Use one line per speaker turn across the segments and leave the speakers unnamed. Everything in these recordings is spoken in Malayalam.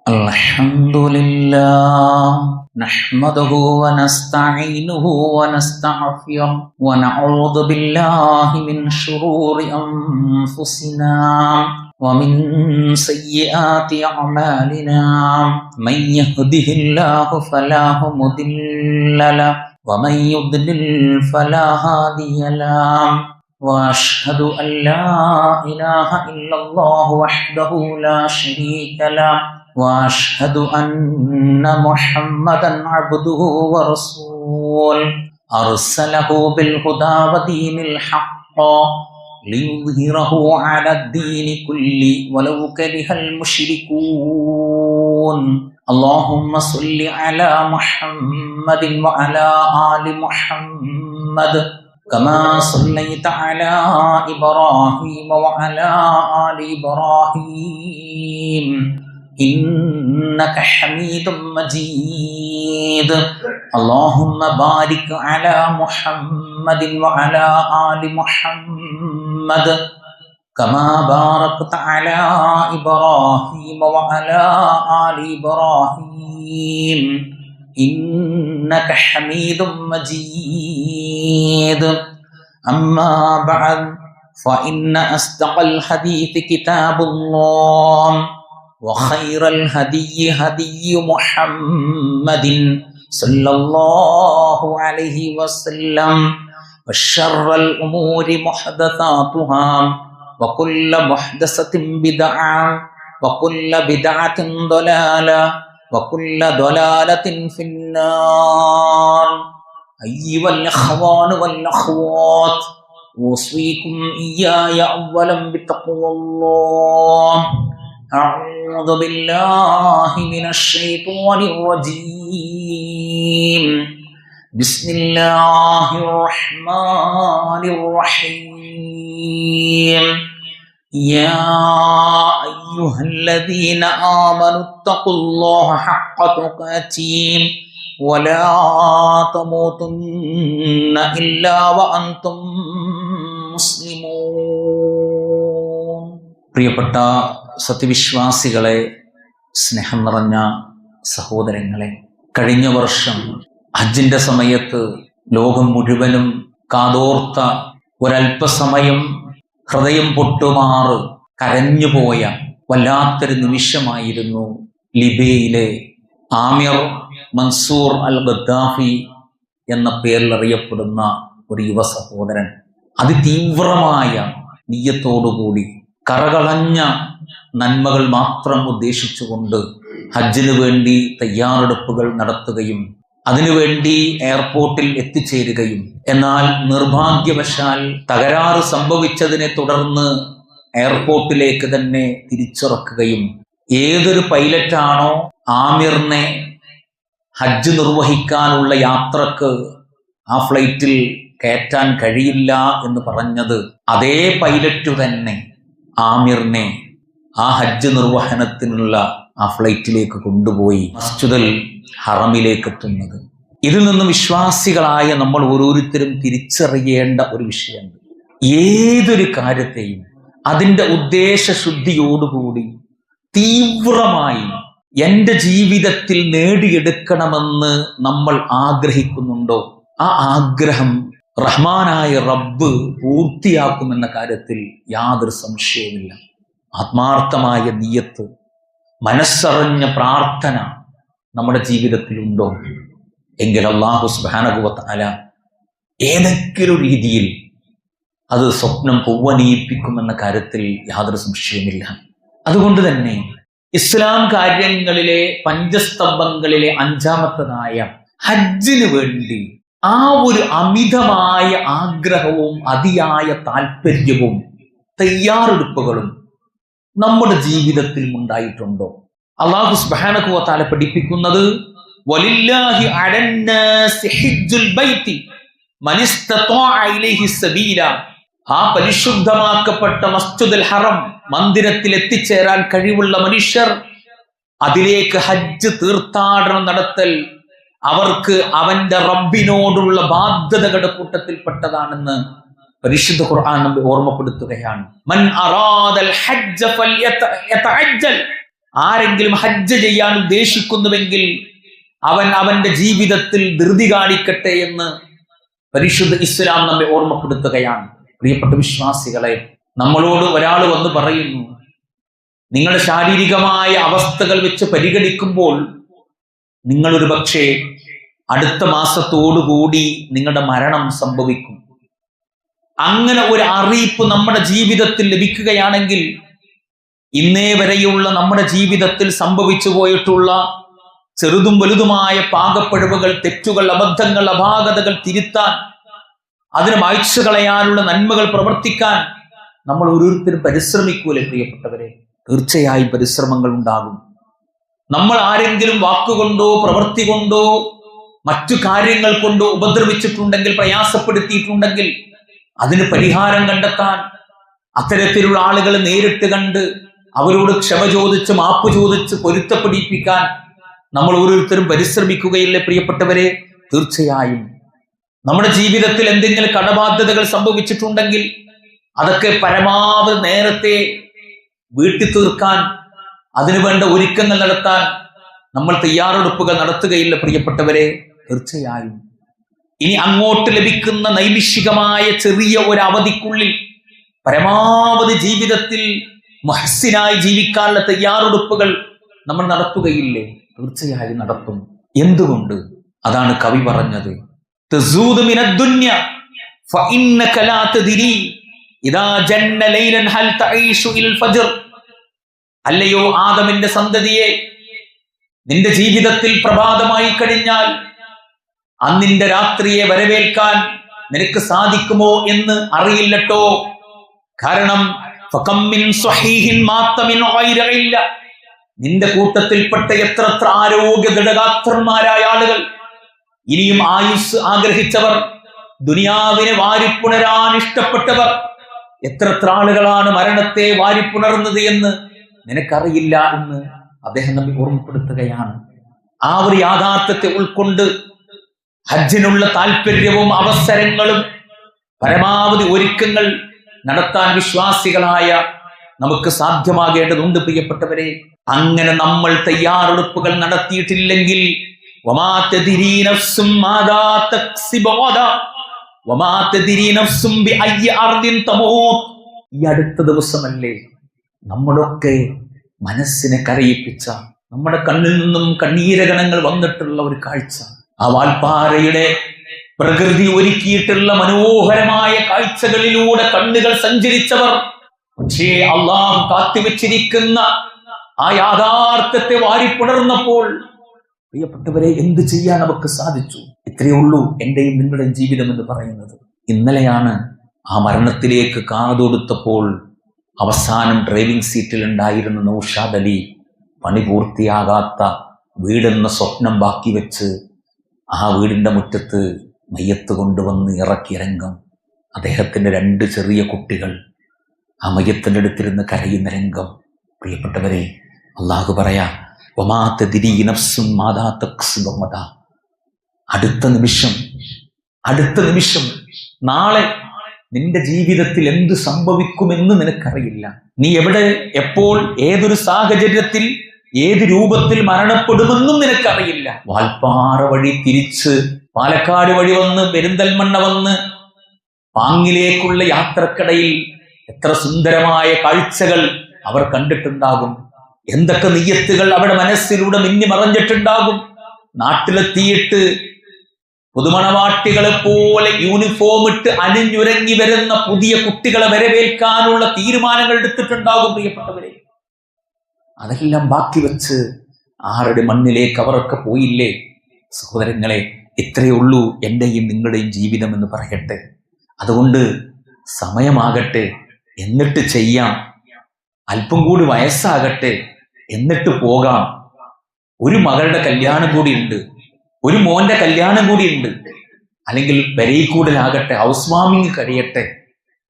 الحمد لله نحمده ونستعينه ونستغفره ونعوذ بالله من شرور أنفسنا ومن سيئات أعمالنا من يهده الله فلا مضل له ومن يضلل فلا هادي له وأشهد أن لا إله إلا الله وحده لا شريك له وأشهد أن محمدا عبده ورسوله أرسله بالهدى ودين الحق ليظهره على الدين كله ولو كره المشركون اللهم صل على محمد وعلى آل محمد كما صليت على إبراهيم وعلى آل إبراهيم إنك حميد مجيد اللهم بارك على محمد وعلى آل محمد كما باركت على إبراهيم وعلى آل إبراهيم إنك حميد مجيد أما بعد فإن أصدق الحديث كتاب الله وخير الهدي هدي محمد صلى الله عليه وسلم وشر الأمور محدثاتها وكل محدثة بدعة وكل بدعة ضلالة وكل ضلالة في النار أيها الإخوان والأخوات أوصيكم إياي أولا بتقوى الله أعوذ بالله من الشيطان الرجيم بسم الله الرحمن الرحيم يا أيها الذين آمنوا اتقوا الله حق تقاته ولا تموتن إلا وأنتم مسلمون. പ്രിയപ്പെട്ട സത്യവിശ്വാസികളെ, സ്നേഹം നിറഞ്ഞ സഹോദരങ്ങളെ, കഴിഞ്ഞ വർഷം ഹജ്ജിന്റെ സമയത്ത് ലോകം മുഴുവനും കാതോർത്ത ഒരല്പസമയം ഹൃദയം പൊട്ടുമാറ് കരഞ്ഞുപോയ വല്ലാത്തൊരു നിമിഷമായിരുന്നു ലിബിയയിലെ ആമിർ മൻസൂർ അൽ ഗദ്ദാഫി എന്ന പേരിൽ അറിയപ്പെടുന്ന ഒരു യുവ സഹോദരൻ അതിതീവ്രമായ നിയ്യത്തോടുകൂടി കറകളഞ്ഞ നന്മകൾ മാത്രം ഉദ്ദേശിച്ചുകൊണ്ട് ഹജ്ജിനു വേണ്ടി തയ്യാറെടുപ്പുകൾ നടത്തുകയും അതിനുവേണ്ടി എയർപോർട്ടിൽ എത്തിച്ചേരുകയും എന്നാൽ നിർഭാഗ്യവശാൽ തകരാറ് സംഭവിച്ചതിനെ തുടർന്ന് എയർപോർട്ടിലേക്ക് തന്നെ തിരിച്ചിറക്കുകയും ഏതൊരു പൈലറ്റാണോ ആമിറിനെ ഹജ്ജ് നിർവഹിക്കാനുള്ള യാത്രക്ക് ആ ഫ്ലൈറ്റിൽ കയറ്റാൻ കഴിയില്ല എന്ന് പറഞ്ഞത്, അതേ പൈലറ്റ് തന്നെ ആമിറിനെ ആ ഹജ്ജ് നിർവഹണത്തിനുള്ള ആ ഫ്ലൈറ്റിലേക്ക് കൊണ്ടുപോയി മസ്ജിദുൽ ഹറമിലേക്ക് എത്തുന്നത്. ഇതിൽ നിന്ന് വിശ്വാസികളായ നമ്മൾ ഓരോരുത്തരും തിരിച്ചറിയേണ്ട ഒരു വിഷയമുണ്ട്. ഏതൊരു കാര്യത്തെയും അതിൻ്റെ ഉദ്ദേശശുദ്ധിയോടുകൂടി തീവ്രമായി എൻ്റെ ജീവിതത്തിൽ നേടിയെടുക്കണമെന്ന് നമ്മൾ ആഗ്രഹിക്കുന്നുണ്ടോ, ആ ആഗ്രഹം റഹ്മാനായ റബ്ബ് പൂർത്തിയാക്കുമെന്ന കാര്യത്തിൽ യാതൊരു സംശയവുമില്ല. ആത്മാർത്ഥമായ നിയ്യത്ത്, മനസ്സറിഞ്ഞ പ്രാർത്ഥന നമ്മുടെ ജീവിതത്തിലുണ്ടോ എങ്കിൽ അല്ലാഹു സുബ്ഹാനഹു വ തആല ഏതെങ്കിലും രീതിയിൽ അത് സ്വപ്നം പൂവണിയിപ്പിക്കുമെന്ന കാര്യത്തിൽ യാതൊരു സംശയവുമില്ല. അതുകൊണ്ട് തന്നെ ഇസ്ലാം കാര്യങ്ങളിലെ പഞ്ചസ്തംഭങ്ങളിലെ അഞ്ചാമത്തതായ ഹജ്ജിന് വേണ്ടി ആ ഒരു അമിതമായ ആഗ്രഹവും അതിയായ താല്പര്യവും തയ്യാറെടുപ്പുകളും നമ്മുടെ ജീവിതത്തിൽ ഉണ്ടായിട്ടുണ്ടോ? അല്ലാഹു സുബ്ഹാനഹു വ തആല പഠിപ്പിക്കുന്നത് വലില്ലാഹി അലന്നാസി ഹിജ്ജുൽ ബൈത്തി മനിസ്തതാഅ ഇലൈഹി സബീല. ആ പരിശുദ്ധമാക്കപ്പെട്ട മസ്ജിദുൽ ഹറം മന്ദിരത്തിൽ എത്തിച്ചേരാൻ കഴിവുള്ള മനുഷ്യർ അതിലേക്ക് ഹജ്ജ് തീർത്ഥാടനം നടത്തൽ അവർക്ക് അവന്റെ റബ്ബിനോടുള്ള ബാധ്യതകളുടെ കൂട്ടത്തിൽപ്പെട്ടതാണെന്ന് പരിശുദ്ധ ഖുർആൻ നമ്മെ ഓർമ്മപ്പെടുത്തുകയാണ്. മൻ അറാദൽ ഹജ്ജ ഫൽയതഅജ്ജൽ. ആരെങ്കിലും ഹജ്ജ് ചെയ്യാൻ ഉദ്ദേശിക്കുന്നുവെങ്കിൽ അവൻ അവന്റെ ജീവിതത്തിൽ ധൃതി കാണിക്കട്ടെ എന്ന് പരിശുദ്ധ ഇസ്ലാം നമ്മെ ഓർമ്മപ്പെടുത്തുകയാണ്. പ്രിയപ്പെട്ട വിശ്വാസികളെ, നമ്മളോട് ഒരാൾ വന്ന് പറയുന്നു, നിങ്ങളുടെ ശാരീരികമായ അവസ്ഥകൾ വെച്ച് പരിഗണിക്കുമ്പോൾ നിങ്ങളൊരു പക്ഷേ അടുത്ത മാസത്തോടുകൂടി നിങ്ങളുടെ മരണം സംഭവിക്കും. അങ്ങനെ ഒരു അറിയിപ്പ് നമ്മുടെ ജീവിതത്തിൽ ലഭിക്കുകയാണെങ്കിൽ ഇന്നേ വരെയുള്ള നമ്മുടെ ജീവിതത്തിൽ സംഭവിച്ചു പോയിട്ടുള്ള ചെറുതും വലുതുമായ പാകപ്പിഴവുകൾ, തെറ്റുകൾ, അബദ്ധങ്ങൾ, അപാകതകൾ തിരുത്താൻ, അതിന് മായ്ച്ചു കളയാനുള്ള നന്മകൾ പ്രവർത്തിക്കാൻ നമ്മൾ ഓരോരുത്തരും പരിശ്രമിക്കൂലേ പ്രിയപ്പെട്ടവരെ? തീർച്ചയായും പരിശ്രമങ്ങൾ ഉണ്ടാകും. നമ്മൾ ആരെങ്കിലും വാക്കുകൊണ്ടോ പ്രവൃത്തി കൊണ്ടോ മറ്റു കാര്യങ്ങൾ കൊണ്ടോ ഉപദ്രവിച്ചിട്ടുണ്ടെങ്കിൽ, പ്രയാസപ്പെടുത്തിയിട്ടുണ്ടെങ്കിൽ അതിന് പരിഹാരം കണ്ടെത്താൻ അത്തരത്തിലുള്ള ആളുകളെ നേരിട്ട് കണ്ട് അവരോട് ക്ഷമ ചോദിച്ച് മാപ്പ് ചോദിച്ച് പൊരുത്തപ്പെടിപ്പിക്കാൻ നമ്മൾ ഓരോരുത്തരും പരിശ്രമിക്കുകയില്ലേ പ്രിയപ്പെട്ടവരെ? തീർച്ചയായും നമ്മുടെ ജീവിതത്തിൽ എന്തെങ്കിലും കടബാധ്യതകൾ സംഭവിച്ചിട്ടുണ്ടെങ്കിൽ അതൊക്കെ പരമാവധി നേരത്തെ വീട്ടി തീർക്കാൻ, അതിനുവേണ്ട ഒരുക്കങ്ങൾ നടത്താൻ നമ്മൾ തയ്യാറെടുപ്പുകൾ നടത്തുകയില്ല പ്രിയപ്പെട്ടവരെ? തീർച്ചയായും ഇനി അങ്ങോട്ട് ലഭിക്കുന്ന നൈമിഷികമായ ചെറിയ ഒരു അവധിക്കുള്ളിൽ പരമാവധി ജീവിതത്തിൽ മുഹ്സിനായി ജീവിക്കാനുള്ള തയ്യാറെടുപ്പുകൾ നമ്മൾ നടത്തുകയില്ലേ? തീർച്ചയായും നടത്തും. എന്തുകൊണ്ട്? അതാണ് കവി പറഞ്ഞത്, തസൂദു മിനദ്ദുന്യ ഫഇന്നക ലാ തദ്രി ഇദാ ജന്ന ലൈലൻ ഹൽ തഈഷു ഇൽ ഫജ്ർ. അല്ലയോ ആദമിന്റെ സന്തതിയെ, നിന്റെ ജീവിതത്തിൽ പ്രഭാതമായി കഴിഞ്ഞാൽ അന്നിന്റെ രാത്രിയെ വരവേൽക്കാൻ നിനക്ക് സാധിക്കുമോ എന്ന് അറിയില്ലട്ടോ. കാരണം ഫകം മിൻ സ്വഹീഹിൻ മാത മിൻ ഗൈരി ഇല്ല. നിന്റെ കൂട്ടത്തിൽപ്പെട്ട എത്ര ആരോഗ്യ ഘടകാത്രന്മാരായ ആളുകൾ, ഇനിയും ആയുസ് ആഗ്രഹിച്ചവർ, ദുനിയാവിനെ വാരിപ്പുണരാൻ ഇഷ്ടപ്പെട്ടവർ, എത്ര ആളുകളാണ് മരണത്തെ വാരിപ്പുണർന്നത് എന്ന് നിനക്കറിയില്ല എന്ന് അദ്ദേഹം നമ്മെ ഓർമ്മപ്പെടുത്തുകയാണ്. ആ ഒരു യാഥാർത്ഥ്യത്തെ ഉൾക്കൊണ്ട് ഹജ്ജിനുള്ള താല്പര്യവും അവസരങ്ങളും പരമാവധി ഒരുക്കങ്ങൾ നടത്താൻ വിശ്വാസികളായ നമുക്ക് സാധ്യമാകേണ്ടതുണ്ട് പ്രിയപ്പെട്ടവരെ. അങ്ങനെ നമ്മൾ തയ്യാറെടുപ്പുകൾ നടത്തിയിട്ടില്ലെങ്കിൽ ഈ അടുത്ത ദിവസമല്ലേ നമ്മളൊക്കെ മനസ്സിനെ കരയിപ്പിച്ച, നമ്മുടെ കണ്ണിൽ നിന്നും കണ്ണീരകണങ്ങൾ വന്നിട്ടുള്ള ഒരു കാഴ്ച, ആ വാൽപ്പാറയുടെ പ്രകൃതി ഒരുക്കിയിട്ടുള്ള മനോഹരമായ കാഴ്ചകളിലൂടെ കണ്ണുകൾ സഞ്ചരിച്ചവർ, പക്ഷേ അള്ളാഹു കാത്തിവെച്ചിരിക്കുന്ന ആ യാഥാർത്ഥ്യത്തെ വാരിപ്പുണർന്നപ്പോൾ പ്രിയപ്പെട്ടവരെ എന്ത് ചെയ്യാൻ നമുക്ക് സാധിച്ചു? ഇത്രയേ ഉള്ളൂ എന്റെയും നിങ്ങളുടെയും ജീവിതം എന്ന് പറയുന്നത്. ഇന്നലെയാണ് ആ മരണത്തിലേക്ക് കാതൊടുത്തപ്പോൾ അവസാനം ഡ്രൈവിംഗ് സീറ്റിൽ ഉണ്ടായിരുന്ന നൗഷാദ് അലി പണി പൂർത്തിയാകാത്ത വീടെന്ന സ്വപ്നം ബാക്കി വെച്ച് ആ വീടിന്റെ മുറ്റത്ത് മയ്യത്ത് കൊണ്ടുവന്ന് ഇറക്കിയ രംഗം, അദ്ദേഹത്തിന്റെ 2 ചെറിയ കുട്ടികൾ ആ മയ്യത്തിന്റെ അടുത്തിരുന്ന് കരയുന്ന രംഗം. പ്രിയപ്പെട്ടവരെ, അള്ളാഹു പറയാ, വമാ തദ്രി നഫ്സുൻ മാദാ തക്സിബു ഗദാ. അടുത്ത നിമിഷം നാളെ നിന്റെ ജീവിതത്തിൽ എന്ത് സംഭവിക്കുമെന്ന് നിനക്കറിയില്ല. നീ എവിടെ, എപ്പോൾ, ഏതൊരു സാഹചര്യത്തിൽ, ഏത് രൂപത്തിൽ മരണപ്പെടുമെന്നും നിനക്കറിയില്ല. വാൽപ്പാറ വഴി തിരിച്ച് പാലക്കാട് വഴി വന്ന് പെരിന്തൽമണ്ണ വന്ന് പാങ്ങിലേക്കുള്ള യാത്രക്കിടയിൽ എത്ര സുന്ദരമായ കാഴ്ചകൾ അവർ കണ്ടിട്ടുണ്ടാകും. എന്തൊക്കെ നിയ്യത്തുകൾ അവിടെ മനസ്സിലൂടെ മിന്നി മറഞ്ഞിട്ടുണ്ടാകും. നാട്ടിലെത്തിയിട്ട് പുതുമണവാട്ടികളെ പോലെ യൂണിഫോം ഇട്ട് അണിഞ്ഞുരങ്ങി വരുന്ന പുതിയ കുട്ടികളെ വരവേൽക്കാനുള്ള തീരുമാനങ്ങൾ എടുത്തിട്ടുണ്ടാകും. പ്രിയപ്പെട്ടവരെ, അതെല്ലാം ബാക്കി വെച്ച് 6 മണ്ണിലേക്ക് അവരൊക്കെ പോയില്ലേ? സഹോദരങ്ങളെ, ഇത്രയേ ഉള്ളൂ എന്റെയും നിങ്ങളുടെയും ജീവിതം എന്ന് പറയട്ടെ. അതുകൊണ്ട് സമയമാകട്ടെ, എന്നിട്ട് ചെയ്യാം. അല്പം കൂടി വയസ്സാകട്ടെ, എന്നിട്ട് പോകാം. ഒരു മകളുടെ കല്യാണം കൂടി ഉണ്ട്, ഒരു മോന്റെ കല്യാണം കൂടി ഉണ്ട്, അല്ലെങ്കിൽ പെരയിക്കൂടലാകട്ടെ, ഹൗസ് വാമിങ് കഴിയട്ടെ,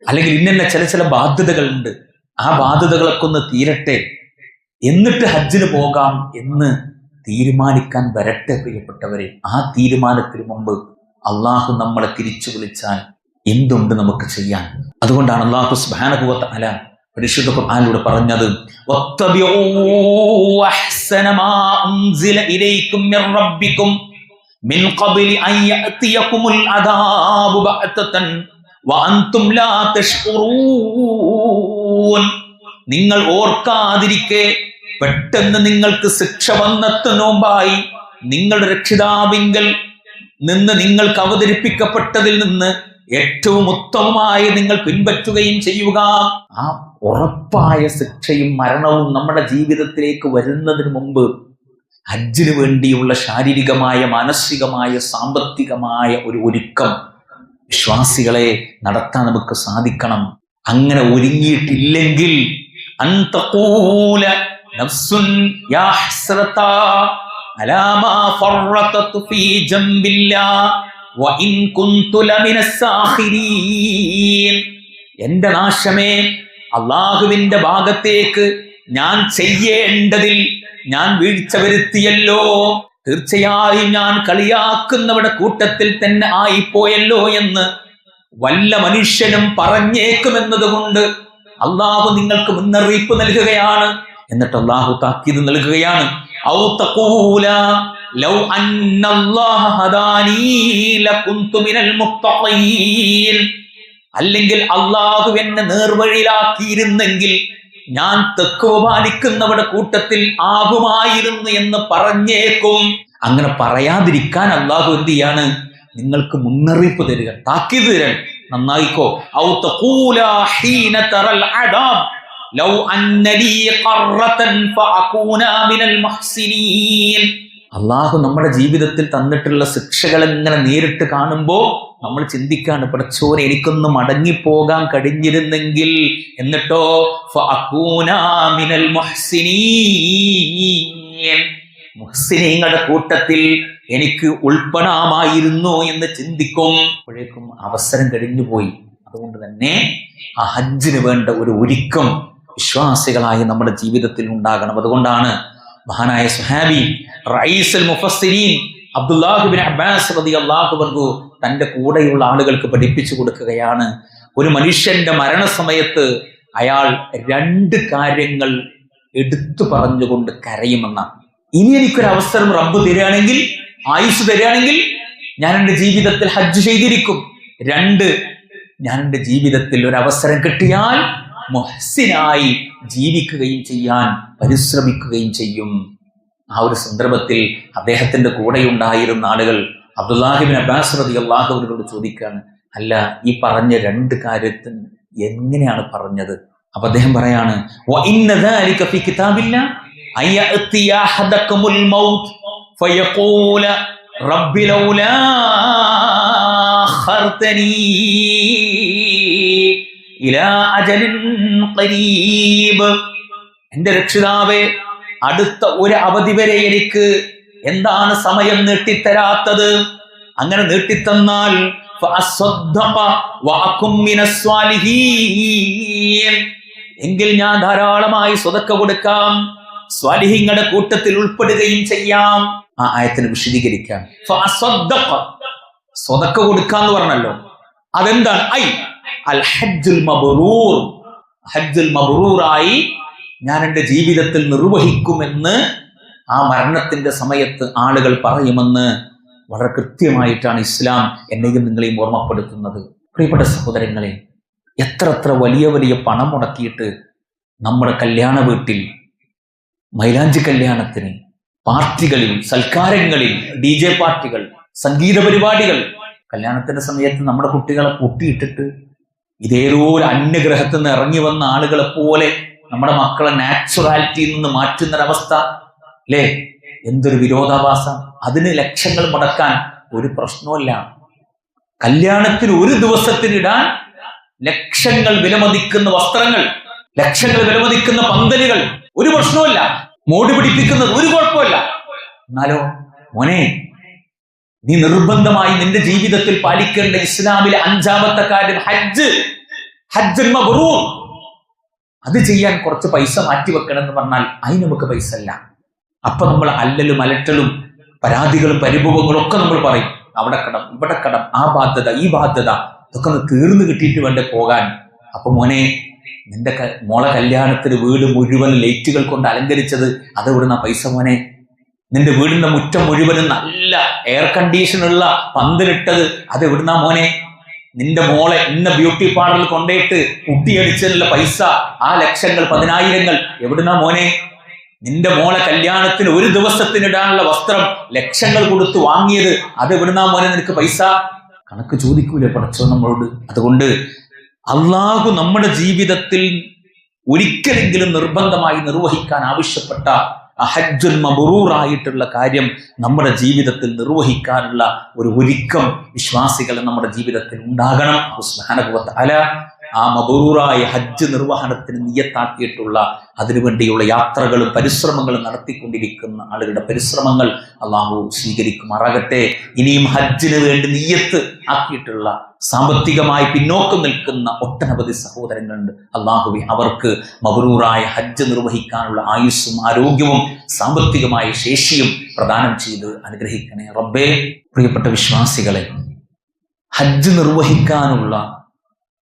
അല്ലെങ്കിൽ ഇന്ന ചില ബാധ്യതകളുണ്ട്, ആ ബാധ്യതകളൊക്കെ ഒന്ന് തീരട്ടെ, എന്നിട്ട് ഹജ്ജിന് പോകാം എന്ന് തീരുമാനിക്കാൻ വരട്ടെ പ്രിയപ്പെട്ടവരെ. ആ തീരുമാനത്തിന് മുമ്പ് അള്ളാഹു നമ്മളെ തിരിച്ചു വിളിച്ചാൽ എന്തുണ്ട് നമുക്ക് ചെയ്യാൻ? അതുകൊണ്ടാണ് അള്ളാഹു സുബ്ഹാനഹു വ തആല പരിശുദ്ധ ഖുർആനിലൂടെ പറഞ്ഞത് വത്തബിഊ അഹ്സന മാ ഉൻസില ഇലൈക്കും മിർ റബ്ബിക്കും മിൻ ഖബ്ലി അൻ യഅതിയകുമുൽ അദാബു ബഅതതൻ വഅൻതും ലാ തശ്ഉറൂൻ. നിങ്ങൾ ഓർക്കാതിരിക്കെ പെട്ടെന്ന് നിങ്ങൾക്ക് ശിക്ഷ വന്നെത്തുന്ന മുമ്പായി നിങ്ങളുടെ രക്ഷിതാവിങ്കൽ നിന്ന് നിങ്ങൾക്ക് അവതരിപ്പിക്കപ്പെട്ടതിൽ നിന്ന് ഏറ്റവും ഉത്തമമായി നിങ്ങൾ പിൻപറ്റുകയും ചെയ്യുക. ആ ഉറപ്പായ ശിക്ഷയും മരണവും നമ്മുടെ ജീവിതത്തിലേക്ക് വരുന്നതിന് മുമ്പ് ഹജ്ജിന് വേണ്ടിയുള്ള ശാരീരികമായ, മാനസികമായ, സാമ്പത്തികമായ ഒരു ഒരുക്കം വിശ്വാസികളെ നടത്താൻ നമുക്ക് സാധിക്കണം. അങ്ങനെ ഒരുങ്ങിയിട്ടില്ലെങ്കിൽ അൻതഖൂല നഫ്സുൻ യാ ഹസ്രതാ അലാ മാ ഫറതതു ഫീ ജംബില്ലാഹ് വഇൻ കുന്തു ലമിനസ് സാഖിരീൻ. എന്റെ നാശമേ, അള്ളാഹുവിന്റെ ഭാഗത്തേക്ക് ഞാൻ ചെയ്യേണ്ടതിൽ ഞാൻ വീഴ്ച വരുത്തിയല്ലോ. തീർച്ചയായും ഞാൻ കളിയാക്കുന്നവരുടെ കൂട്ടത്തിൽ തന്നെ ആയിപ്പോയല്ലോ എന്ന് വല്ല മനുഷ്യനും പറഞ്ഞേക്കുമെന്നതുകൊണ്ട് അള്ളാഹു നിങ്ങൾക്ക് മുന്നറിയിപ്പ് നൽകുകയാണ്. എന്നിട്ട് അള്ളാഹു താക്കീത് നൽകുകയാണ്. ഔ തഖൂല ലൗ അന്നല്ലാഹ ഹദാനി ലകുന്തു മിനൽ മുത്തഖീൻ. അല്ലെങ്കിൽ അള്ളാഹു എന്നെ നേർവഴിയിലാക്കിയിരുന്നെങ്കിൽ ഞാൻ തഖ്വ പാലിക്കുന്നവരുടെ കൂട്ടത്തിൽ ആകുമായിരുന്നു എന്ന് പറഞ്ഞേക്കും. അങ്ങനെ പറയാതിരിക്കാൻ അള്ളാഹു എന്ത് ചെയ്യാണ്? നിങ്ങൾക്ക് മുന്നറിയിപ്പ് തരിക, താക്കീത് തരാൻ. നന്നായിക്കോ. ഔ തഖൂല ഹീന തറൽ അദാബ് ലൗ അന്ന ലീ ഖറതൻ ഫഅകൂന മിനൽ മുഹ്സിനീൻ. അള്ളാഹു നമ്മുടെ ജീവിതത്തിൽ തന്നിട്ടുള്ള ശിക്ഷകൾ എങ്ങനെ നേരിട്ട് കാണുമ്പോൾ നമ്മൾ ചിന്തിക്കാണ്, പടച്ചോനെ എനിക്കൊന്ന് മടങ്ങിപ്പോകാൻ കഴിഞ്ഞിരുന്നെങ്കിൽ. എന്നിട്ടോ ഫഅകൂന മിനൽ മുഹ്സിനീൻ, മുഹ്സിനീങ്ങളുടെ കൂട്ടത്തിൽ എനിക്ക് ഉൾപ്പെടാമായിരുന്നു എന്ന് ചിന്തിക്കും. അപ്പോഴേക്കും അവസരം കഴിഞ്ഞുപോയി. അതുകൊണ്ട് തന്നെ ആ ഹജ്ജിന് വേണ്ട ഒരു ഒരുക്കം വിശ്വാസികളായി നമ്മുടെ ജീവിതത്തിൽ ഉണ്ടാകണം. അതുകൊണ്ടാണ് മഹാനായ സ്വഹാബി റഈസുൽ മുഫസ്സിരീൻ അബ്ദുല്ലാഹ് ഇബ്നു അബ്ബാസ് റളിയല്ലാഹു അൻഹു തന്റെ കൂടെയുള്ള ആളുകൾക്ക് പഠിപ്പിച്ചു കൊടുക്കുകയാണ്. ഒരു മനുഷ്യന്റെ മരണസമയത്ത് അയാൾ 2 കാര്യങ്ങൾ എടുത്തു പറഞ്ഞുകൊണ്ട് കരയുമെന്നാണ്. ഇനി എനിക്കൊരു അവസരം റബ്ബ് തരികയാണെങ്കിൽ, ആയുസ് തരികയാണെങ്കിൽ ഞാൻ എൻ്റെ ജീവിതത്തിൽ ഹജ്ജ് ചെയ്തിരിക്കും. 2, ഞാൻ എൻ്റെ ജീവിതത്തിൽ ഒരു അവസരം കിട്ടിയാൽ മുഹ്സിനായി ജീവിക്കുകയും ചെയ്യാൻ പരിശ്രമിക്കുകയും ചെയ്യും. ആ ഒരു സന്ദർഭത്തിൽ അദ്ദേഹത്തിന്റെ കൂടെയുണ്ടായിരുന്ന ആളുകൾ അബ്ദുല്ലാഹ് ഇബ്നു അബ്ബാസ് റളിയല്ലാഹു അൻഹുവോട് ചോദിക്കുകയാണ്, അല്ല, ഈ പറഞ്ഞ 2 കാര്യത്തിന് എങ്ങനെയാണ് പറഞ്ഞത്? അപ്പൊ അദ്ദേഹം പറയാണ്, വഇന്ന ദാലിക ഫീ കിതാബില്ലാഹ് അയഅതി അഹദകുമുൽ മൗത്ത് ഫയഖൂല റബ്ബി ലൗലാ അഖർതനി ഇലാ അജലിൻ ഖരീബ്. എന്റെ രക്ഷിതാവേ, അടുത്ത ഒരു അവധി വരെ എനിക്ക് എന്താണ് സമയം നീട്ടിത്തരാത്തത്? അങ്ങനെ നീട്ടിത്തന്നാൽ എങ്കിൽ ഞാൻ ധാരാളമായി സ്വതക്ക കൊടുക്കാം, സ്വാലിഹീങ്ങളുടെ കൂട്ടത്തിൽ ഉൾപ്പെടുകയും ചെയ്യാം. ആ ആയത്തിന് വിശദീകരിക്കാം. സ്വതക്ക കൊടുക്കാന്ന് പറഞ്ഞല്ലോ, അതെന്താണ്? അൽ ഹജ്ജുൽ മബ്റൂർ, ഹജ്ജുൽ മബ്റൂറായി ഞാൻ എൻ്റെ ജീവിതത്തിൽ നിർവഹിക്കുമെന്ന് ആ മരണത്തിന്റെ സമയത്ത് ആളുകൾ പറയുമെന്ന് വളരെ കൃത്യമായിട്ടാണ് ഇസ്ലാം എന്നെയും നിങ്ങളെയും ഓർമ്മപ്പെടുത്തുന്നത്. പ്രിയപ്പെട്ട സഹോദരങ്ങളെ, എത്ര വലിയ വലിയ പണം മുടക്കിയിട്ട് നമ്മുടെ കല്യാണ വീട്ടിൽ, മൈലാഞ്ചി കല്യാണത്തിന്, പാർട്ടികളിൽ, സൽക്കാരങ്ങളിൽ, DJ പാർട്ടികൾ, സംഗീത പരിപാടികൾ, കല്യാണത്തിന്റെ സമയത്ത് നമ്മുടെ കുട്ടികളെ പൊട്ടിയിട്ടിട്ട് ഇതേതോ ഒരു അന്യഗ്രഹത്തിൽ നിന്ന് ഇറങ്ങി വന്ന ആളുകളെ പോലെ നമ്മുടെ മക്കളെ നാച്ചുറാലിറ്റിയിൽ നിന്ന് മാറ്റുന്നൊരവസ്ഥ അല്ലേ? എന്തൊരു വിരോധാഭാസം! അതിന് ലക്ഷങ്ങൾ മുടക്കാൻ ഒരു പ്രശ്നവുമില്ല. കല്യാണത്തിന് ഒരു ദിവസത്തിനിടാൻ ലക്ഷങ്ങൾ വിലമതിക്കുന്ന വസ്ത്രങ്ങൾ, ലക്ഷങ്ങൾ വിലമതിക്കുന്ന പന്തലുകൾ, ഒരു പ്രശ്നവുമില്ല. മോടി പിടിപ്പിക്കുന്നത് ഒരു കുഴപ്പമില്ല. എന്നാലോ മോനെ, നീ നിർബന്ധമായി നിന്റെ ജീവിതത്തിൽ പാലിക്കേണ്ട ഇസ്ലാമിലെ 5ാമത്തെ കാര്യം ഹജ്ജുൽ മബ്റൂർ. അത് ചെയ്യാൻ കുറച്ച് പൈസ മാറ്റിവെക്കണം എന്ന് പറഞ്ഞാൽ അതിന് നമുക്ക് പൈസ അല്ല. അപ്പൊ നമ്മൾ അല്ലലും അലട്ടലും പരാതികളും പരിഭവങ്ങളും ഒക്കെ നമ്മൾ പറയും. അവിടെ കടം, ഇവിടെ കടം, ആ ബാധ്യത, ഈ ബാധ്യത, ഇതൊക്കെ ഒന്ന് തീർന്നു കിട്ടിയിട്ട് വേണ്ടേ പോകാൻ. അപ്പൊ മോനെ, നിന്റെ മോളെ കല്യാണത്തിന് വീട് മുഴുവൻ ലൈറ്റുകൾ കൊണ്ട് അലങ്കരിച്ചത് അതെവിടുന്ന പൈസ മോനെ? നിന്റെ വീടിന്റെ മുറ്റം മുഴുവനും നല്ല എയർ കണ്ടീഷനുള്ള പന്തലിട്ടത് അതെവിടുന്ന മോനെ? നിന്റെ മോളെ ഇന്ന ബ്യൂട്ടി പാർലറിൽ കൊണ്ടേട്ട് കുട്ടിയടിച്ചതിനുള്ള പൈസ, ആ ലക്ഷങ്ങൾ 10,000 എവിടുന്ന മോനെ? നിന്റെ മോളെ കല്യാണത്തിന് ഒരു ദിവസത്തിനിടാനുള്ള വസ്ത്രം ലക്ഷങ്ങൾ കൊടുത്ത് വാങ്ങിയത് അതെവിടുന്ന മോനെ നിനക്ക് പൈസ? കണക്ക് ചോദിക്കൂലേ പടച്ചോൻ നമ്മളോട്? അതുകൊണ്ട് അള്ളാഹു നമ്മുടെ ജീവിതത്തിൽ ഒരിക്കലെങ്കിലും നിർബന്ധമായി നിർവഹിക്കാൻ ആവശ്യപ്പെട്ട ഹജ്ജുൽ മബ്റൂറായിട്ടുള്ള കാര്യം നമ്മുടെ ജീവിതത്തിൽ നിർവഹിക്കാനുള്ള ഒരു ഒരുക്കം വിശ്വാസികൾ നമ്മുടെ ജീവിതത്തിൽ ഉണ്ടാകണം. സുബ്ഹാനഹു വ തആല ആ മബ്റൂറായ ഹജ്ജ് നിർവഹണത്തിന് നിയ്യത്താക്കിയിട്ടുള്ള അതിനുവേണ്ടിയുള്ള യാത്രകളും പരിശ്രമങ്ങളും നടത്തിക്കൊണ്ടിരിക്കുന്ന ആളുകളുടെ പരിശ്രമങ്ങൾ അള്ളാഹു സ്വീകരിക്കുമാറാകട്ടെ. ഇനിയും ഹജ്ജിന് വേണ്ടി നിയ്യത്ത് ആക്കിയിട്ടുള്ള സാമ്പത്തികമായി പിന്നോക്കം നിൽക്കുന്ന ഒട്ടനവധി സഹോദരങ്ങളുണ്ട്. അള്ളാഹുവേ അവർക്ക് മബ്റൂറായ ഹജ്ജ് നിർവഹിക്കാനുള്ള ആയുസ്സും ആരോഗ്യവും സാമ്പത്തികമായ ശേഷിയും പ്രദാനം ചെയ്ത് അനുഗ്രഹിക്കണേ റബ്ബേ. പ്രിയപ്പെട്ട വിശ്വാസികളെ, ഹജ്ജ് നിർവഹിക്കാനുള്ള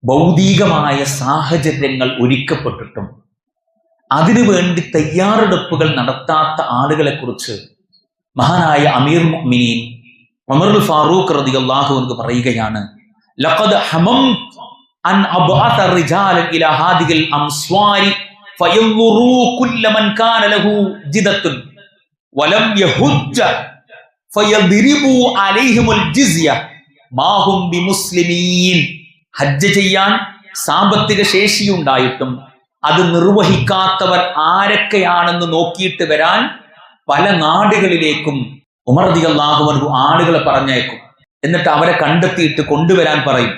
ഭൗതികമായ സാഹചര്യങ്ങൾ ഒരുക്കപ്പെട്ടിട്ടും അതിനുവേണ്ടി തയ്യാറെടുപ്പുകൾ നടത്താത്ത ആളുകളെ കുറിച്ച് മഹാനായ അമീർ മുഅ്മിനീൻ ഉമറുൽ ഫാറൂഖ് റളിയല്ലാഹു അൻഹു പറയുകയാണ്, ലഖദ് ഹമംതു അൻ അബ്അത റിജാലൻ ഇലാ ഹാദിഹിൽ അംസ്വാരി ഫയൻദുറൂ കുല്ല മൻ കാന ലഹു ജിദത്തുൻ വലം യഹുജ്ജ ഫയദ്രിബു അലൈഹിമുൽ ജിസ്യ മാ ഹും ബിമുസ്ലിമീൻ. ഹജ്ജ് ചെയ്യാൻ സാമ്പത്തിക ശേഷിയുണ്ടായിട്ടും അത് നിർവഹിക്കാത്തവർ ആരൊക്കെയാണെന്ന് നോക്കിയിട്ട് വരാൻ പല നാടുകളിലേക്കും ഉമർ റളിയല്ലാഹു അൻഹു ആളുകളെ പറഞ്ഞയക്കും. എന്നിട്ട് അവരെ കണ്ടെത്തിയിട്ട് കൊണ്ടുവരാൻ പറയും.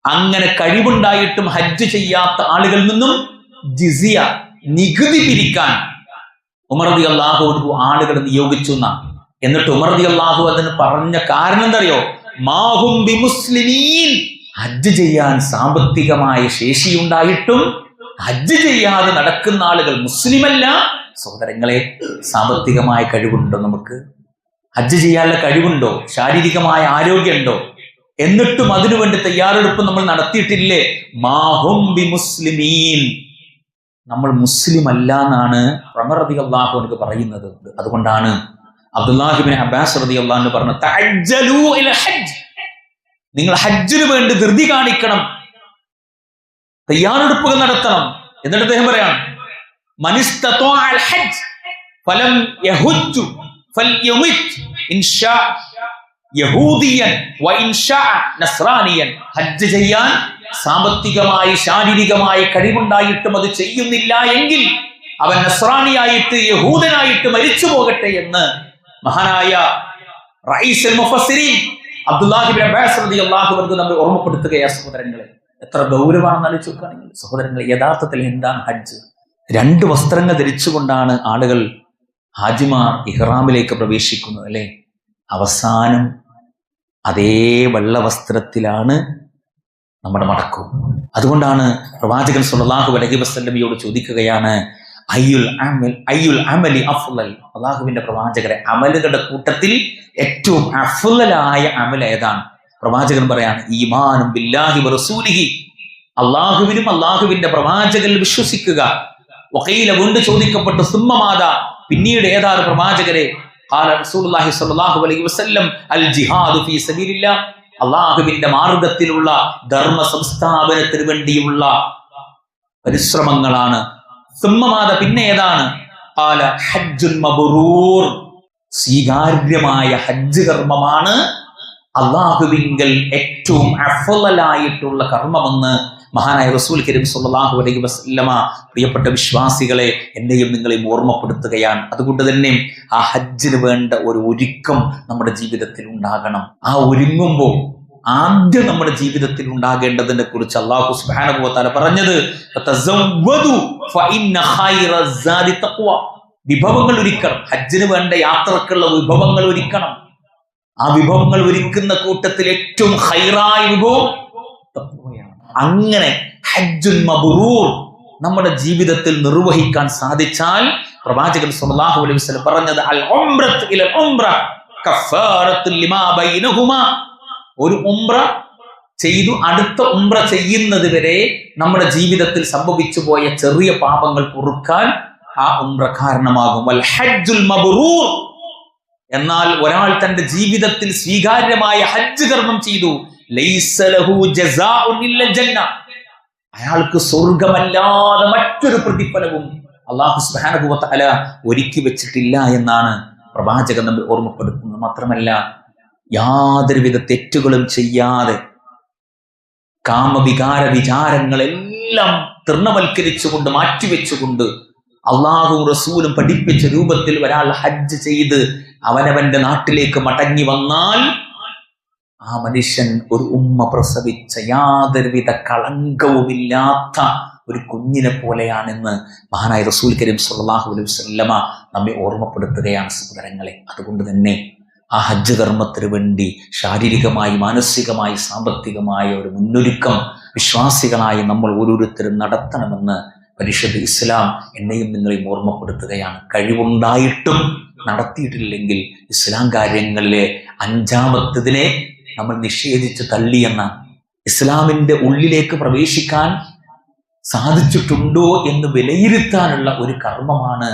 അങ്ങനെ കഴിവുണ്ടായിട്ടും ഹജ്ജ് ചെയ്യാത്ത ആളുകളിൽ നിന്നും ജിസിയ, നികുതി പിരിക്കാൻ ഉമർ റളിയല്ലാഹു അൻഹു ആളുകളെ നിയോഗിച്ചു എന്നാണ്. എന്നിട്ട് ഉമർ റളിയല്ലാഹു അതിന് പറഞ്ഞ കാരണം എന്തറിയോ? മാഹും ബിമുസ്ലിമീൻ. ഹജ്ജ് ചെയ്യാൻ സാമ്പത്തികമായ ശേഷിയുണ്ടായിട്ടും ഹജ്ജ് ചെയ്യാതെ നടക്കുന്ന ആളുകൾ മുസ്ലിമല്ല. സഹോദരങ്ങളെ, സാമ്പത്തികമായ കഴിവുണ്ടോ? നമുക്ക് ഹജ്ജ് ചെയ്യാനുള്ള കഴിവുണ്ടോ? ശാരീരികമായ ആരോഗ്യമുണ്ടോ? എന്നിട്ടും അതിനുവേണ്ടി തയ്യാറെടുപ്പ് നമ്മൾ നടത്തിയിട്ടില്ലേ? മാഹും ബിമുസ്ലിമീൻ. നമ്മൾ മുസ്ലിം അല്ല എന്നാണ് ഉമർ റളിയല്ലാഹു അൻഹു പറയുന്നത്. അതുകൊണ്ടാണ് അബ്ദുല്ലാഹി ഇബ്നു അബ്ബാസ് റളിയല്ലാഹു അൻഹു പറഞ്ഞു, തഅജ്ജലൂ ഇലൽ ഹജ്ജ്, നിങ്ങൾ ഹജ്ജിന് വേണ്ടി ധൃതി കാണിക്കണം, തയ്യാറെടുപ്പുകൾ നടത്തണം. എന്നിട്ട് അദ്ദേഹം പറയാം, മനിസ്തത്വഅൽ ഹജ്ജ് ഫലം യഹുജ്ജു ഫൽയുമിത് ഇൻഷാ യഹൂദിയൻ വ ഇൻഷാ നസ്രാനിയൻ. ഹജ്ജ് ചെയ്യാൻ സാമ്പത്തികമായി ശാരീരികമായി കഴിവുണ്ടായിട്ടും അത് ചെയ്യുന്നില്ല എങ്കിൽ അവൻ നസ്രാനിയായിട്ട് യഹൂദനായിട്ട് മരിച്ചു പോകട്ടെ എന്ന് മഹാനായ റഈസുൽ മുഫസ്സിരീൻ അബ്ദുല്ലാഹി ഇബ്നു അബ്ബാസ് റളിയല്ലാഹു അൻഹു നമ്മെ ഓർമ്മപ്പെടുത്തുകയാ. സഹോദരങ്ങളെ, എത്ര ഗൗരവമാണെന്ന് ആലോചിച്ച് നോക്കുകയാണെങ്കിൽ സഹോദരങ്ങളെ, യഥാർത്ഥത്തിൽ എന്താണ് ഹജ്ജ്? 2 വസ്ത്രങ്ങൾ ധരിച്ചുകൊണ്ടാണ് ആളുകൾ ഹാജിമാർ ഇഹ്റാമിലേക്ക് പ്രവേശിക്കുന്നത് അല്ലെ? അവസാനം അതേ വെള്ള വസ്ത്രത്തിലാണ് നമ്മുടെ മടക്കവും. അതുകൊണ്ടാണ് പ്രവാചകൻ സ്വല്ലല്ലാഹു അലൈഹി വസല്ലമയോട് ചോദിക്കുകയാണ്, അയ്യുൽ അമലി അഫ്ളൽ. അല്ലാഹുവിന്റെ പ്രവാചകരെ, അമലുകളുടെ കൂട്ടത്തിൽ ഏറ്റവും അഫ്ളലായ അമൽ ഏതാണ്? പ്രവാചകൻ പറയാണ്, ഈമാനും ബില്ലാഹി വറസൂലിഹി, അള്ളാഹുവിനും അള്ളാഹുവിന്റെ പ്രവാചകരിൽ വിശ്വസിക്കുക. വഖീല, വീണ്ടും ചോദിക്കപ്പെട്ടു, സുമ്മ മാദാ, പിന്നീട് ഏതാണ് പ്രവാചകരെ? ഖാല റസൂലുള്ളാഹി സ്വല്ലല്ലാഹു അലൈഹി വസല്ലം, അൽ ജിഹാദു ഫീ സബീലില്ലാഹ്, അള്ളാഹുവിന്റെ മാർഗത്തിലുള്ള ധർമ്മ സംസ്ഥാപനത്തിന് വേണ്ടിയുള്ള പരിശ്രമങ്ങളാണ്. സുമ്മ മാദാ, പിന്നെ ഏതാണ്? ഖാല ഹജ്ജുൽ മബ്റൂർ, സ്വീകാര്യമായ ഹജ്ജ് കർമ്മമാണ് അള്ളാഹുവിങ്കൽ ഏറ്റവും അഫ്ളലായിട്ടുള്ള കർമ്മമെന്ന് മഹാനായ റസൂൽ കരീം സ്വല്ലല്ലാഹു അലൈഹി വസല്ലമ പ്രിയപ്പെട്ട വിശ്വാസികളെ, എന്നെയും നിങ്ങളെയും ഓർമ്മപ്പെടുത്തുകയാണ്. അതുകൊണ്ട് തന്നെ ആ ഹജ്ജിന് വേണ്ട ഒരു ഒരുക്കം നമ്മുടെ ജീവിതത്തിൽ ഉണ്ടാകണം. ആ ഒരുങ്ങുമ്പോൾ ആദ്യം നമ്മുടെ ജീവിതത്തിൽ ഉണ്ടാകേണ്ടതിനെ കുറിച്ച് അല്ലാഹു സുബ്ഹാനഹു വ തആല പറഞ്ഞത്, തസവ്വദു ഫഇന്ന ഖൈറസ്സാദി തഖ്വ. വിഭവങ്ങൾ ഒരുക്കണം. ഹജ്ജിന് വേണ്ട യാത്രക്കുള്ള വിഭവങ്ങൾ ഒരുക്കണം. ആ വിഭവങ്ങൾ ഒരുക്കുന്ന കൂട്ടത്തിൽ ഏറ്റവും ഖൈറായ വിഭവം തഖ്വയാണ്. അങ്ങനെ ഹജ്ജുൽ മബ്റൂർ നമ്മുടെ ജീവിതത്തിൽ നിർവഹിക്കാൻ സാധിച്ചാൽ പ്രവാചകൻ സ്വല്ലല്ലാഹു അലൈഹി വസല്ലം പറഞ്ഞത്, അൽ ഉംറത്തു ഇലൽ ഉംറ കഫാറത്തുൽ ലിമാ ബൈനഹുമാ. ഒരു ഉംറ ചെയ്തു അടുത്ത ഉംറ ചെയ്യുന്നത് വരെ നമ്മുടെ ജീവിതത്തിൽ സംഭവിച്ചു പോയ ചെറിയ പാപങ്ങൾ പൊറുക്കാൻ ആ ഉംറ കാരണമാകും. വൽ ഹജ്ജുൽ മബ്റൂർ, എന്നാൽ ഒരാൾ തന്റെ ജീവിതത്തിൽ സ്വീകാര്യമായ ഹജ്ജ് കർമ്മം ചെയ്തു, ലൈസ ലഹു ജസാഉൻ ഇല്ല ജന്ന, അയാൾക്ക് സ്വർഗമല്ലാതെ മറ്റൊരു പ്രതിഫലവും അല്ലാഹു സുബ്ഹാനഹു വ തആല ഒരുക്കി വെച്ചിട്ടില്ല എന്നാണ് പ്രവാചകൻ നമ്മെ ഓർമ്മപ്പെടുത്തുന്നത്. മാത്രമല്ല, യാതൊരുവിധ തെറ്റുകളും ചെയ്യാതെ കാമവികാര വിചാരങ്ങളെല്ലാം തൃണവൽക്കരിച്ചുകൊണ്ട് മാറ്റിവെച്ചുകൊണ്ട് അള്ളാഹു റസൂലും പഠിപ്പിച്ച രൂപത്തിൽ ഒരാൾ ഹജ്ജ് ചെയ്ത് അവനവന്റെ നാട്ടിലേക്ക് മടങ്ങി വന്നാൽ ആ മനുഷ്യൻ ഒരു ഉമ്മ പ്രസവിച്ച യാതൊരുവിധ കളങ്കവുമില്ലാത്ത ഒരു കുഞ്ഞിനെ പോലെയാണെന്ന് മഹാനായ റസൂൽ കരീം സ്വല്ലല്ലാഹു അലൈഹി വസല്ലമ നമ്മെ ഓർമ്മപ്പെടുത്തുകയാണ് സഹോദരങ്ങളെ. അതുകൊണ്ട് തന്നെ ആ ഹജ്ജ് കർമ്മത്തിന് വേണ്ടി ശാരീരികമായി, മാനസികമായി, സാമ്പത്തികമായ ഒരു മുന്നൊരുക്കം വിശ്വാസികളായി നമ്മൾ ഓരോരുത്തരും നടത്തണമെന്ന് പരിശുദ്ധ ഇസ്ലാം എന്നെയും നിങ്ങളെയും ഓർമ്മപ്പെടുത്തുകയാണ്. കഴിവുണ്ടായിട്ടും നടത്തിയിട്ടില്ലെങ്കിൽ ഇസ്ലാം കാര്യങ്ങളിലെ അഞ്ചാമത്തതിനെ നമ്മൾ നിഷേധിച്ച് തള്ളിയെന്നാണ്. ഇസ്ലാമിന്റെ ഉള്ളിലേക്ക് പ്രവേശിക്കാൻ സാധിച്ചിട്ടുണ്ടോ എന്ന് വിലയിരുത്താനുള്ള ഒരു കർമ്മമാണ്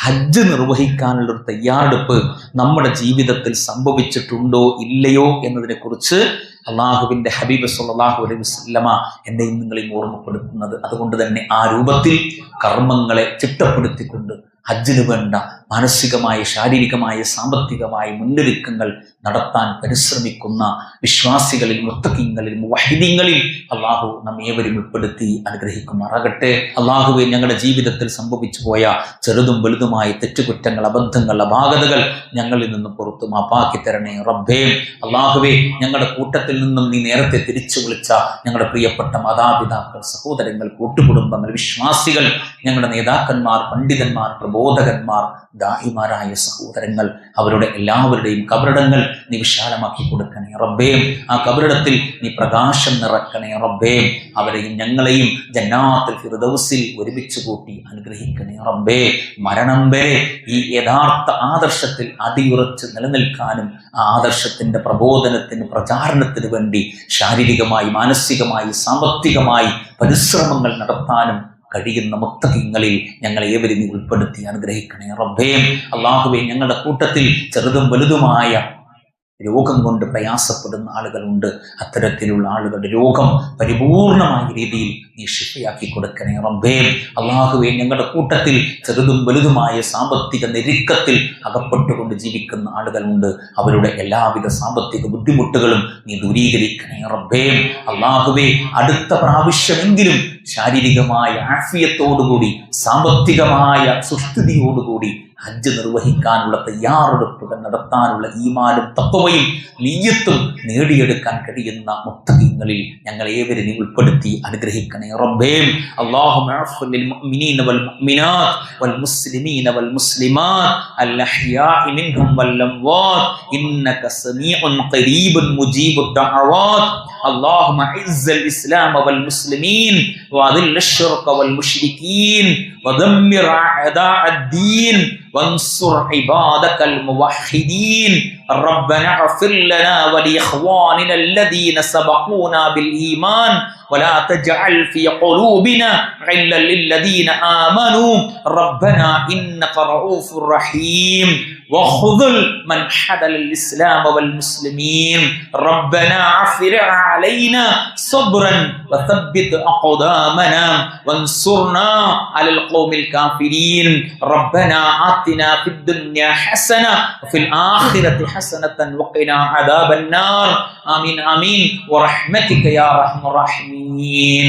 ഹജ്ജ് നിർവഹിക്കാനുള്ള ഒരു തയ്യാറെടുപ്പ് നമ്മുടെ ജീവിതത്തിൽ സംഭവിച്ചിട്ടുണ്ടോ ഇല്ലയോ എന്നതിനെ കുറിച്ച് അള്ളാഹുവിന്റെ ഹബീബ് സ്വല്ലല്ലാഹു അലൈഹി വസല്ലമ എന്നെയും നിങ്ങളെയും ഓർമ്മപ്പെടുത്തുന്നത്. അതുകൊണ്ട് തന്നെ ആ രൂപത്തിൽ കർമ്മങ്ങളെ ചിട്ടപ്പെടുത്തിക്കൊണ്ട് ഹജ്ജിന് വേണ്ട മാനസികമായ, ശാരീരികമായ, സാമ്പത്തികമായ മുന്നൊരുക്കങ്ങൾ നടത്താൻ പരിശ്രമിക്കുന്ന വിശ്വാസികളിൽ, മുത്തഖീങ്ങളിൽ, മുവഹിദീങ്ങളിൽ അള്ളാഹു നമ്മേവരും ഉൾപ്പെടുത്തി അനുഗ്രഹിക്കുമാറാകട്ടെ. അള്ളാഹുവെ, ഞങ്ങളുടെ ജീവിതത്തിൽ സംഭവിച്ചു പോയ ചെറുതും വലുതുമായ തെറ്റുകുറ്റങ്ങൾ, അബദ്ധങ്ങൾ, അപാകതകൾ ഞങ്ങളിൽ നിന്നും പുറത്തു മാപ്പാക്കി തരണേ റബ്ബേ. അള്ളാഹുവെ, ഞങ്ങളുടെ കൂട്ടത്തിൽ നിന്നും നീ നേരത്തെ തിരിച്ചു വിളിച്ച ഞങ്ങളുടെ പ്രിയപ്പെട്ട മാതാപിതാക്കൾ, സഹോദരങ്ങൾ, കൂട്ടുകുടുംബങ്ങൾ, വിശ്വാസികൾ, ഞങ്ങളുടെ നേതാക്കന്മാർ, പണ്ഡിതന്മാർ, പ്രബോധകന്മാർ, ദാഹിമാരായ സഹോദരങ്ങൾ, അവരുടെ എല്ലാവരുടെയും കബറിടങ്ങൾ നീ വിശാലമാക്കി കൊടുക്കണേ റബ്ബേ. ആ കബറിടത്തിൽ നീ പ്രകാശം നിറക്കണേ റബ്ബേ. അവരെയും ഞങ്ങളെയും ജന്നാത്തുൽ ഫിർദൗസിൽ ഒരുമിച്ച് കൂട്ടി അനുഗ്രഹിക്കണേ റബ്ബേ. മരണം വരെ ഈ യഥാർത്ഥ ആദർശത്തിൽ അടിയുറച്ച് നിലനിൽക്കാനും ആ ആദർശത്തിന്റെ പ്രബോധനത്തിന്, പ്രചാരണത്തിന് വേണ്ടി ശാരീരികമായി, മാനസികമായി, സാമ്പത്തികമായി പരിശ്രമങ്ങൾ നടത്താനും കഴിയുന്ന മുത്തഖീങ്ങളിൽ ഞങ്ങളെ ഏവരും ഉൾപ്പെടുത്തി അനുഗ്രഹിക്കണേ റബ്ബേ. അള്ളാഹുവേ, ഞങ്ങളുടെ കൂട്ടത്തിൽ ചെറുതും വലുതുമായ രോഗം കൊണ്ട് പ്രയാസപ്പെടുന്ന ആളുകളുണ്ട്. അത്തരത്തിലുള്ള ആളുകളുടെ രോഗം പരിപൂർണമായ രീതിയിൽ നീ ശിഫയാക്കി കൊടുക്കണേ റബ്ബേ. അള്ളാഹുവേ, ഞങ്ങളുടെ കൂട്ടത്തിൽ ചെറുതും വലുതുമായ സാമ്പത്തിക ഞെരുക്കത്തിൽ അകപ്പെട്ടുകൊണ്ട് ജീവിക്കുന്ന ആളുകളുണ്ട്. അവരുടെ എല്ലാവിധ സാമ്പത്തിക ബുദ്ധിമുട്ടുകളും നീ ദൂരീകരിക്കണേ റബ്ബേ. അള്ളാഹുവേ, അടുത്ത പ്രാവശ്യമെങ്കിലും ശാരീരികമായ ആഫിയത്തോടുകൂടി, സാമ്പത്തികമായ സുസ്ഥിതിയോടുകൂടി ഹജ്ജ് നിർവഹിക്കാനുള്ള തയ്യാറെടുപ്പുകൾ നടത്താനുള്ള ഈമാനും തഖ്വയും നിയ്യത്തും നേടിയെടുക്കാൻ കഴിയുന്ന മുത്തഖീങ്ങളിൽ ഞങ്ങൾ ഏവരും ഉൾപ്പെടുത്തി അനുഗ്രഹിക്കണേ റബ്ബേ. അല്ലാഹുമ്മ അഫ്വ ലിൽ മുഅ്മിനീന വൽ മുഅ്മിനാത്ത് വൽ മുസ്ലിമീന വൽ മുസ്ലിമാത്ത് അൽ അഹ്യാഇ മിൻഹും വൽ അംവാത്ത് ഇന്നക സമീഉൻ ഖരീബുൻ മുജീബുദ് ദഅവാത്ത്. اللهم اعز الاسلام والمسلمين واذل الشرك والمشركين ودمر اعداء الدين وانصر عبادك الموحدين. ربنا اغفر لنا ولاخواننا الذين سبقونا بالايمان ولا تجعل في قلوبنا غلا للذين آمنوا ربنا إنك رؤوف رحيم. وخذل من حدل الإسلام والمسلمين. ربنا عفر علينا صبرا وثبت أقدامنا وانصرنا على القوم الكافرين. ربنا آتنا في الدنيا حسنة وفي الآخرة حسنة وقنا عذاب النار. آمين آمين ورحمتك يا أرحم الراحمين.